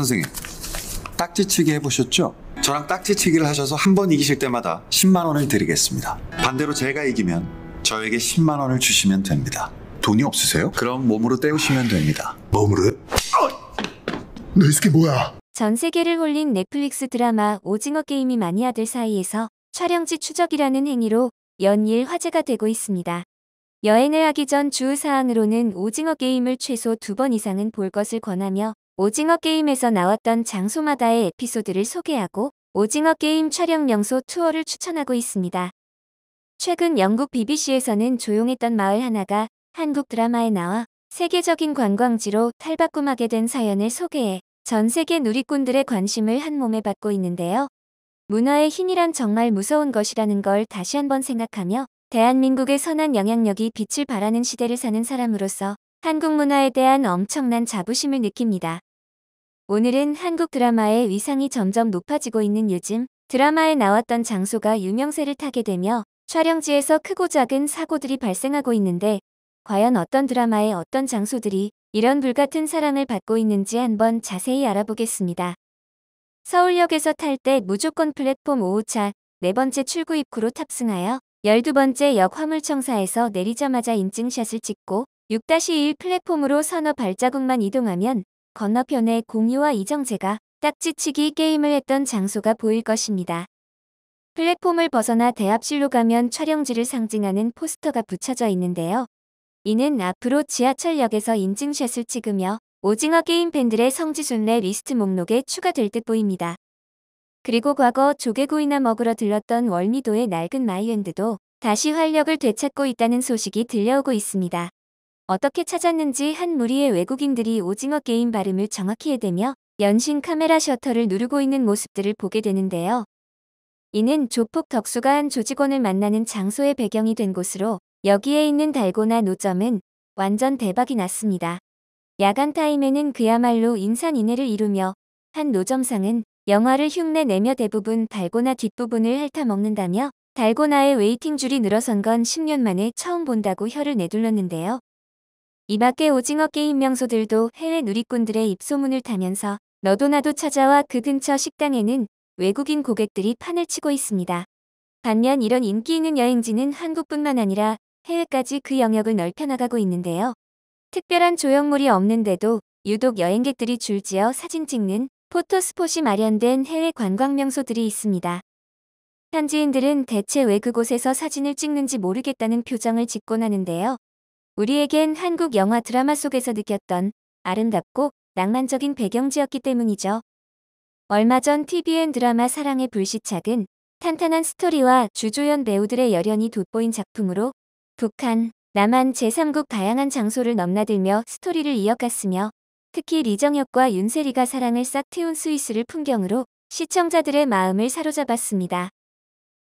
선생님, 딱지치기 해보셨죠? 저랑 딱지치기를 하셔서 한 번 이기실 때마다 10만 원을 드리겠습니다. 반대로 제가 이기면 저에게 10만 원을 주시면 됩니다. 돈이 없으세요? 그럼 몸으로 때우시면 됩니다. 몸으로요? 너 이 새끼 뭐야? 전 세계를 홀린 넷플릭스 드라마 오징어 게임이 마니아들 사이에서 촬영지 추적이라는 행위로 연일 화제가 되고 있습니다. 여행을 하기 전 주의사항으로는 오징어 게임을 최소 2번 이상은 볼 것을 권하며 오징어 게임에서 나왔던 장소마다의 에피소드를 소개하고 오징어 게임 촬영 명소 투어를 추천하고 있습니다. 최근 영국 BBC에서는 조용했던 마을 하나가 한국 드라마에 나와 세계적인 관광지로 탈바꿈하게 된 사연을 소개해 전 세계 누리꾼들의 관심을 한몸에 받고 있는데요. 문화의 힘이란 정말 무서운 것이라는 걸 다시 한번 생각하며 대한민국의 선한 영향력이 빛을 발하는 시대를 사는 사람으로서 한국 문화에 대한 엄청난 자부심을 느낍니다. 오늘은 한국 드라마의 위상이 점점 높아지고 있는 요즘 드라마에 나왔던 장소가 유명세를 타게 되며 촬영지에서 크고 작은 사고들이 발생하고 있는데 과연 어떤 드라마의 어떤 장소들이 이런 불같은 사랑을 받고 있는지 한번 자세히 알아보겠습니다. 서울역에서 탈 때 무조건 플랫폼 5호차 4번째 출구 입구로 탑승하여 12번째 역 화물청사에서 내리자마자 인증샷을 찍고 6-1 플랫폼으로 서너 발자국만 이동하면 건너편에 공유와 이정재가 딱지치기 게임을 했던 장소가 보일 것입니다. 플랫폼을 벗어나 대합실로 가면 촬영지를 상징하는 포스터가 붙여져 있는데요. 이는 앞으로 지하철역에서 인증샷을 찍으며 오징어 게임 팬들의 성지순례 리스트 목록에 추가될 듯 보입니다. 그리고 과거 조개구이나 먹으러 들렀던 월미도의 낡은 마이랜드도 다시 활력을 되찾고 있다는 소식이 들려오고 있습니다. 어떻게 찾았는지 한 무리의 외국인들이 오징어 게임 발음을 정확히 해대며 연신 카메라 셔터를 누르고 있는 모습들을 보게 되는데요. 이는 조폭 덕수가 한 조직원을 만나는 장소의 배경이 된 곳으로 여기에 있는 달고나 노점은 완전 대박이 났습니다. 야간 타임에는 그야말로 인산인해를 이루며 한 노점상은 영화를 흉내내며 대부분 달고나 뒷부분을 핥아먹는다며 달고나의 웨이팅 줄이 늘어선 건 10년 만에 처음 본다고 혀를 내둘렀는데요. 이 밖에 오징어 게임 명소들도 해외 누리꾼들의 입소문을 타면서 너도 나도 찾아와 그 근처 식당에는 외국인 고객들이 판을 치고 있습니다. 반면 이런 인기 있는 여행지는 한국뿐만 아니라 해외까지 그 영역을 넓혀나가고 있는데요. 특별한 조형물이 없는데도 유독 여행객들이 줄지어 사진 찍는 포토스폿이 마련된 해외 관광 명소들이 있습니다. 현지인들은 대체 왜 그곳에서 사진을 찍는지 모르겠다는 표정을 짓곤 하는데요. 우리에겐 한국 영화 드라마 속에서 느꼈던 아름답고 낭만적인 배경지였기 때문이죠. 얼마 전 TVN 드라마 사랑의 불시착은 탄탄한 스토리와 주조연 배우들의 열연이 돋보인 작품으로 북한, 남한 제3국 다양한 장소를 넘나들며 스토리를 이어갔으며 특히 리정혁과 윤세리가 사랑을 싹 틔운 스위스를 풍경으로 시청자들의 마음을 사로잡았습니다.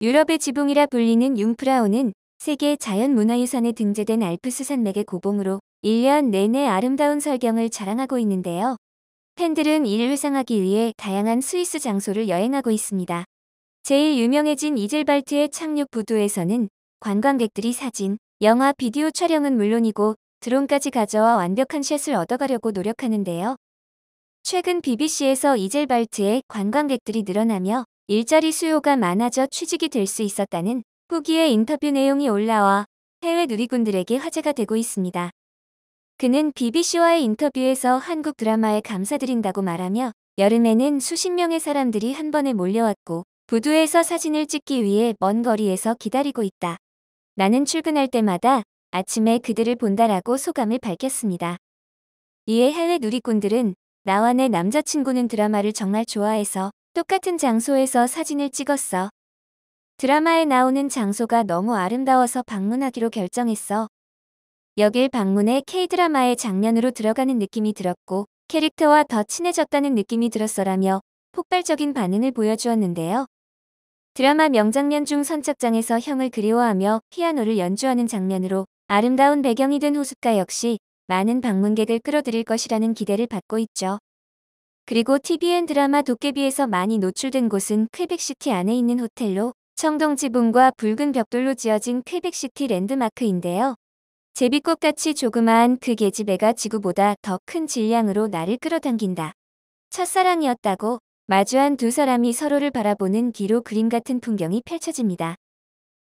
유럽의 지붕이라 불리는 융프라우는 세계 자연문화유산에 등재된 알프스 산맥의 고봉으로 1년 내내 아름다운 설경을 자랑하고 있는데요. 팬들은 이를 회상하기 위해 다양한 스위스 장소를 여행하고 있습니다. 제일 유명해진 이젤발트의 착륙 부두에서는 관광객들이 사진, 영화, 비디오 촬영은 물론이고 드론까지 가져와 완벽한 샷을 얻어가려고 노력하는데요. 최근 BBC에서 이젤발트에 관광객들이 늘어나며 일자리 수요가 많아져 취직이 될 수 있었다는 후기의 인터뷰 내용이 올라와 해외 누리꾼들에게 화제가 되고 있습니다. 그는 BBC와의 인터뷰에서 한국 드라마에 감사드린다고 말하며 여름에는 수십 명의 사람들이 한 번에 몰려왔고 부두에서 사진을 찍기 위해 먼 거리에서 기다리고 있다. 나는 출근할 때마다 아침에 그들을 본다라고 소감을 밝혔습니다. 이에 해외 누리꾼들은 나와 내 남자친구는 드라마를 정말 좋아해서 똑같은 장소에서 사진을 찍었어. 드라마에 나오는 장소가 너무 아름다워서 방문하기로 결정했어. 여길 방문해 K-드라마의 장면으로 들어가는 느낌이 들었고 캐릭터와 더 친해졌다는 느낌이 들었어라며 폭발적인 반응을 보여주었는데요. 드라마 명장면 중 선착장에서 형을 그리워하며 피아노를 연주하는 장면으로 아름다운 배경이 된 호숫가 역시 많은 방문객을 끌어들일 것이라는 기대를 받고 있죠. 그리고 TVN 드라마 도깨비에서 많이 노출된 곳은 퀘벡시티 안에 있는 호텔로 청동 지붕과 붉은 벽돌로 지어진 퀘벡시티 랜드마크인데요. 제비꽃같이 조그마한 그 계집애가 지구보다 더 큰 질량으로 나를 끌어당긴다. 첫사랑이었다고 마주한 두 사람이 서로를 바라보는 뒤로 그림 같은 풍경이 펼쳐집니다.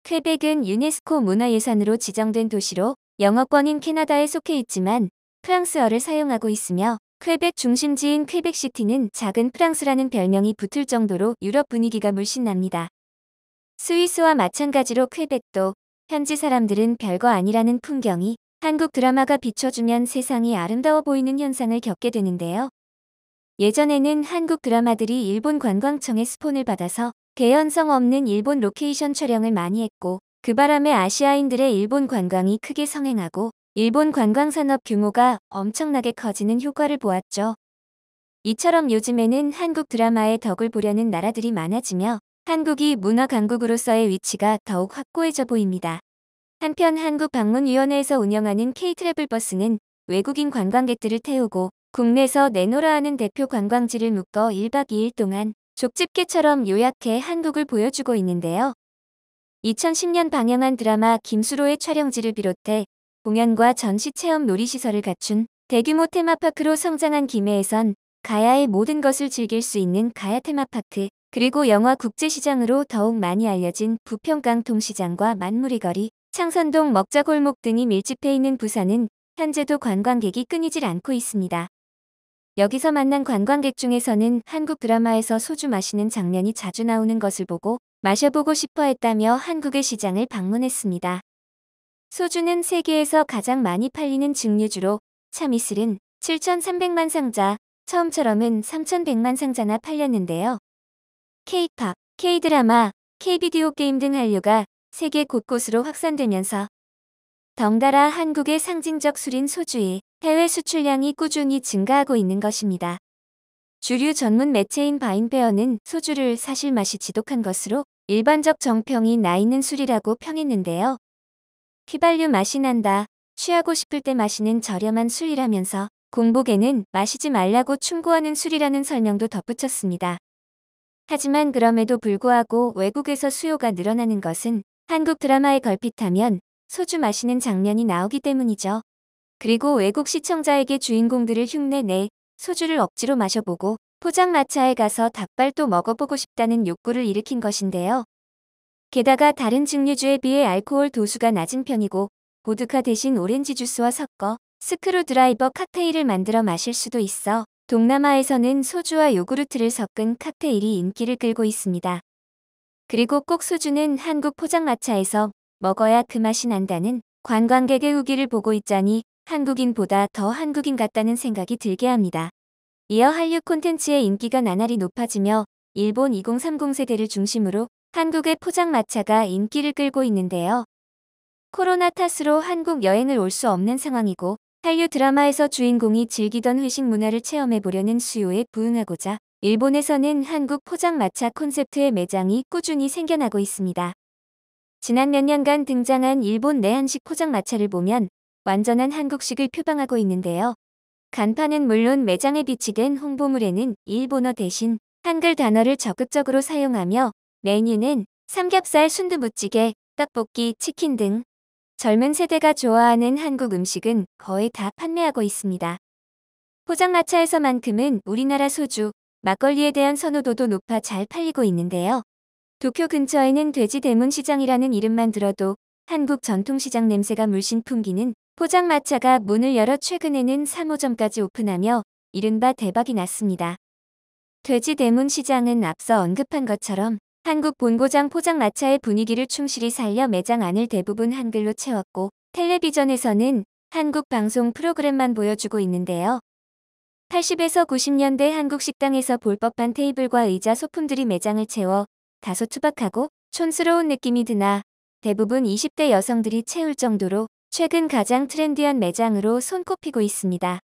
퀘벡은 유네스코 문화유산으로 지정된 도시로 영어권인 캐나다에 속해 있지만 프랑스어를 사용하고 있으며 퀘벡 중심지인 퀘벡시티는 작은 프랑스라는 별명이 붙을 정도로 유럽 분위기가 물씬 납니다. 스위스와 마찬가지로 퀘벡도 현지 사람들은 별거 아니라는 풍경이 한국 드라마가 비춰주면 세상이 아름다워 보이는 현상을 겪게 되는데요. 예전에는 한국 드라마들이 일본 관광청의 스폰을 받아서 개연성 없는 일본 로케이션 촬영을 많이 했고 그 바람에 아시아인들의 일본 관광이 크게 성행하고 일본 관광산업 규모가 엄청나게 커지는 효과를 보았죠. 이처럼 요즘에는 한국 드라마의 덕을 보려는 나라들이 많아지며 한국이 문화 강국으로서의 위치가 더욱 확고해져 보입니다. 한편 한국방문위원회에서 운영하는 K-트래블 버스는 외국인 관광객들을 태우고 국내에서 내노라 하는 대표 관광지를 묶어 1박 2일 동안 족집게처럼 요약해 한국을 보여주고 있는데요. 2010년 방영한 드라마 김수로의 촬영지를 비롯해 공연과 전시체험 놀이시설을 갖춘 대규모 테마파크로 성장한 김해에선 가야의 모든 것을 즐길 수 있는 가야 테마파크, 그리고 영화 국제시장으로 더욱 많이 알려진 부평강 통시장과 만무리 거리, 창선동 먹자골목 등이 밀집해 있는 부산은 현재도 관광객이 끊이질 않고 있습니다. 여기서 만난 관광객 중에서는 한국 드라마에서 소주 마시는 장면이 자주 나오는 것을 보고 마셔보고 싶어 했다며 한국의 시장을 방문했습니다. 소주는 세계에서 가장 많이 팔리는 증류주로 참이슬은 7,300만 상자, 처음처럼은 3,100만 상자나 팔렸는데요. K-팝, K-드라마, K-비디오 게임 등 한류가 세계 곳곳으로 확산되면서 덩달아 한국의 상징적 술인 소주의 해외 수출량이 꾸준히 증가하고 있는 것입니다. 주류 전문 매체인 바인페어는 소주를 사실 맛이 지독한 것으로 일반적 정평이 나 있는 술이라고 평했는데요. 휘발유 맛이 난다, 취하고 싶을 때 마시는 저렴한 술이라면서 공복에는 마시지 말라고 충고하는 술이라는 설명도 덧붙였습니다. 하지만 그럼에도 불구하고 외국에서 수요가 늘어나는 것은 한국 드라마에 걸핏하면 소주 마시는 장면이 나오기 때문이죠. 그리고 외국 시청자에게 주인공들을 흉내내 소주를 억지로 마셔보고 포장마차에 가서 닭발도 먹어보고 싶다는 욕구를 일으킨 것인데요. 게다가 다른 증류주에 비해 알코올 도수가 낮은 편이고 보드카 대신 오렌지 주스와 섞어 스크루 드라이버 칵테일을 만들어 마실 수도 있어 동남아에서는 소주와 요구르트를 섞은 칵테일이 인기를 끌고 있습니다. 그리고 꼭 소주는 한국 포장마차에서 먹어야 그 맛이 난다는 관광객의 후기를 보고 있자니 한국인보다 더 한국인 같다는 생각이 들게 합니다. 이어 한류 콘텐츠의 인기가 나날이 높아지며 일본 2030 세대를 중심으로 한국의 포장마차가 인기를 끌고 있는데요. 코로나 탓으로 한국 여행을 올 수 없는 상황이고 한류 드라마에서 주인공이 즐기던 회식 문화를 체험해보려는 수요에 부응하고자 일본에서는 한국 포장마차 콘셉트의 매장이 꾸준히 생겨나고 있습니다. 지난 몇 년간 등장한 일본 내 한식 포장마차를 보면 완전한 한국식을 표방하고 있는데요. 간판은 물론 매장에 비치된 홍보물에는 일본어 대신 한글 단어를 적극적으로 사용하며 메뉴는 삼겹살, 순두부찌개, 떡볶이, 치킨 등 젊은 세대가 좋아하는 한국 음식은 거의 다 판매하고 있습니다. 포장마차에서만큼은 우리나라 소주, 막걸리에 대한 선호도도 높아 잘 팔리고 있는데요. 도쿄 근처에는 돼지 대문시장이라는 이름만 들어도 한국 전통시장 냄새가 물씬 풍기는 포장마차가 문을 열어 최근에는 3호점까지 오픈하며 이른바 대박이 났습니다. 돼지 대문시장은 앞서 언급한 것처럼 한국 본고장 포장마차의 분위기를 충실히 살려 매장 안을 대부분 한글로 채웠고 텔레비전에서는 한국 방송 프로그램만 보여주고 있는데요. 80에서 90년대 한국 식당에서 볼 법한 테이블과 의자 소품들이 매장을 채워 다소 투박하고 촌스러운 느낌이 드나 대부분 20대 여성들이 채울 정도로 최근 가장 트렌디한 매장으로 손꼽히고 있습니다.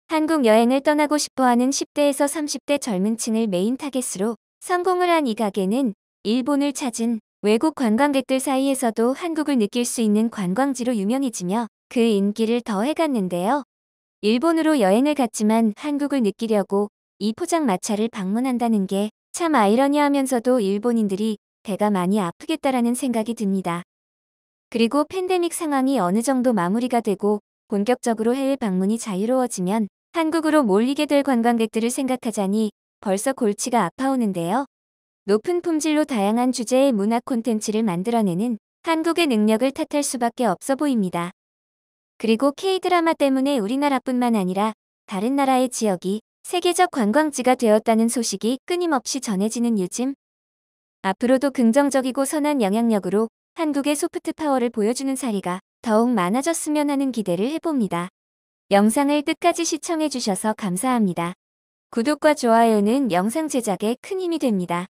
한국 여행을 떠나고 싶어하는 10대에서 30대 젊은 층을 메인 타겟으로 성공을 한 이 가게는 일본을 찾은 외국 관광객들 사이에서도 한국을 느낄 수 있는 관광지로 유명해지며 그 인기를 더해갔는데요. 일본으로 여행을 갔지만 한국을 느끼려고 이 포장마차를 방문한다는 게 참 아이러니하면서도 일본인들이 배가 많이 아프겠다라는 생각이 듭니다. 그리고 팬데믹 상황이 어느 정도 마무리가 되고 본격적으로 해외 방문이 자유로워지면 한국으로 몰리게 될 관광객들을 생각하자니 벌써 골치가 아파오는데요. 높은 품질로 다양한 주제의 문화 콘텐츠를 만들어내는 한국의 능력을 탓할 수밖에 없어 보입니다. 그리고 K-드라마 때문에 우리나라뿐만 아니라 다른 나라의 지역이 세계적 관광지가 되었다는 소식이 끊임없이 전해지는 요즘. 앞으로도 긍정적이고 선한 영향력으로 한국의 소프트 파워를 보여주는 사례가 더욱 많아졌으면 하는 기대를 해봅니다. 영상을 끝까지 시청해주셔서 감사합니다. 구독과 좋아요는 영상 제작에 큰 힘이 됩니다.